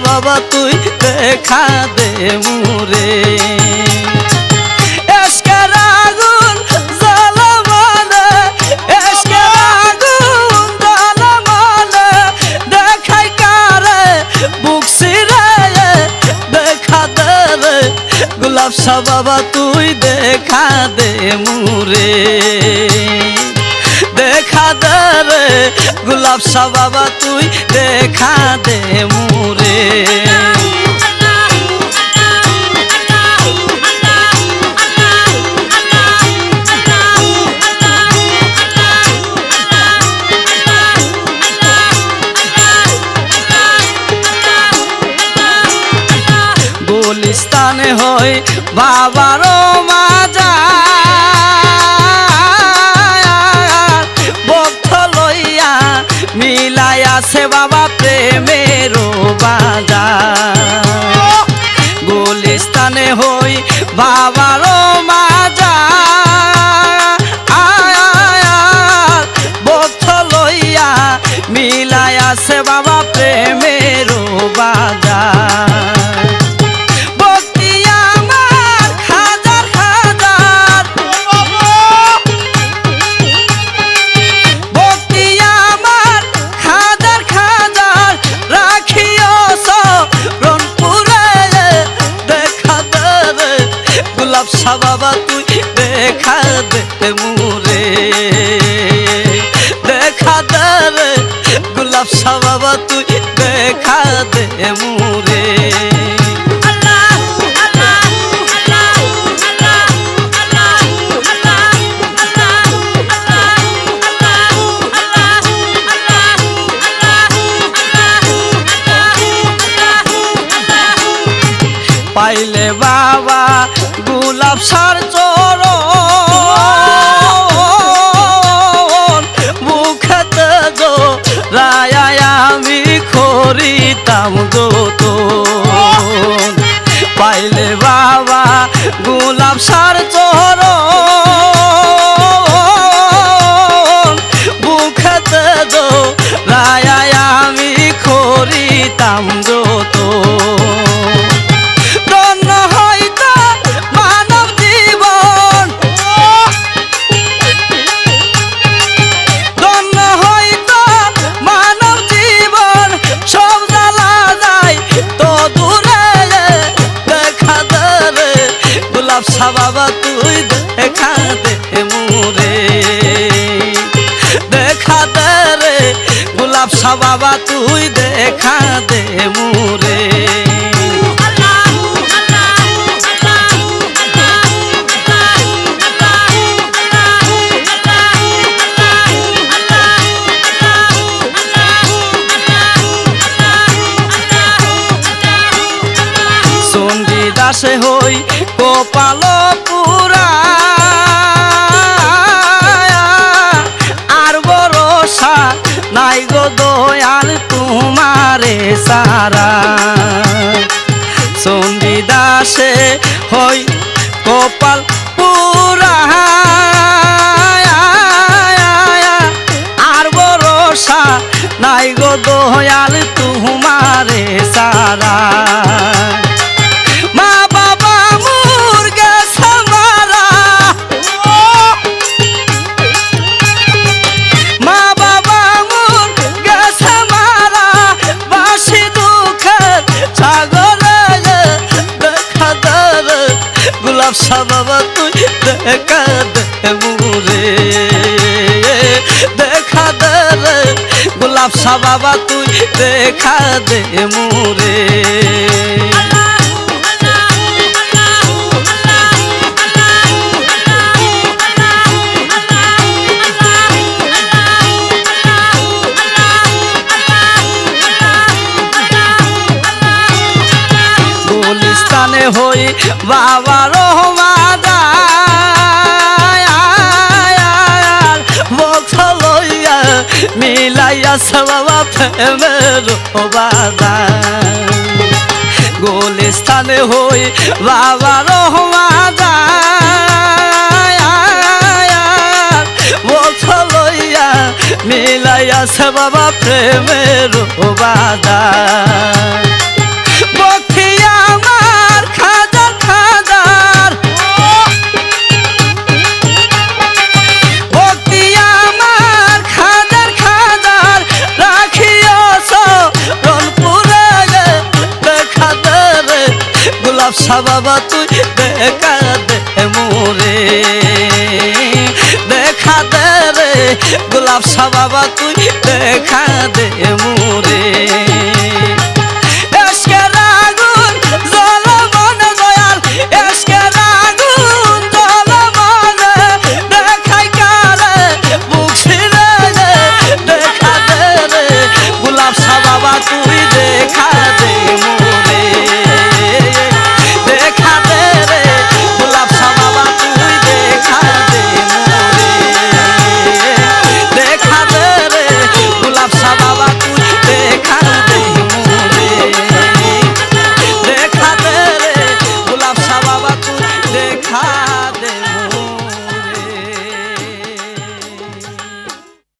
বাবা তুই দেখা দে মুরে এশকের আগুন জ্বালা মানে এশকের আগুন জ্বালা মানে দেখাই কারে বুক সিরে দেখা দে রে গোলাপ শাহ বাবা তুই দেখা দে মুরে দেখা দে রে গোলাপ শাহ বাবা তুই দেখা দে মুরে গুলিস্তানে হই বাবারও মাজার ভক্ত লইয়া মিলাইয়াছে বাবা প্রেমের বাজার গুলিস্তানে হই বাবারও মাজার ভক্ত লইয়া মিলাইয়াছে বাবা প্রেমের বাজার গোলাপ শাহ বাবা তুই দেখা দে মুরে দেখা দে রে গোলাপ শাহ বাবা তুই দেখা দে মুরে পাইলে বাবা গোলাপ শাহর চরণ মুখেতে গো রায় আমি করিতাম যত পাইলে বাবা গোলাপ শাহর চরণ মুখেতে গো রায় আমি করিতাম যত গোলাপ শাহ বাবা তুই দেখা দে মুরে দেখা দে রে গোলাপ শাহ বাবা তুই দেখা দে মুরে দাসে হই কপাল পুরা আর ভরসা নাই গো দয়াল তোমারে সারা চণ্ডী দাসে হই কপাল পুরা আর ভরসা নাই গো দয়াল তোমারে সারা গোলাপ শাহ বাবা তুই দেখা দে মুরে দেখা দে রে গোলাপ শাহ বাবা তুই দেখা দে মুরে গুলিস্তানে হই বাবা রহমান ভক্ত লইয়া মিলাইয়াছে বাবা প্রেমের বাজার গুলিস্তানে হই বাবা রহমান ভক্ত লইয়া মিলাইয়াছে বাবা প্রেমের বাজার ভক্তি আমার খাজার খাজার ভক্তি আমার খাজার খাজার রাখিও রনপুরে দেখা দে রে গোলাপ শাহ বাবা তুই দেখা দে মোরে দেখা দে রে গোলাপ শাহ বাবা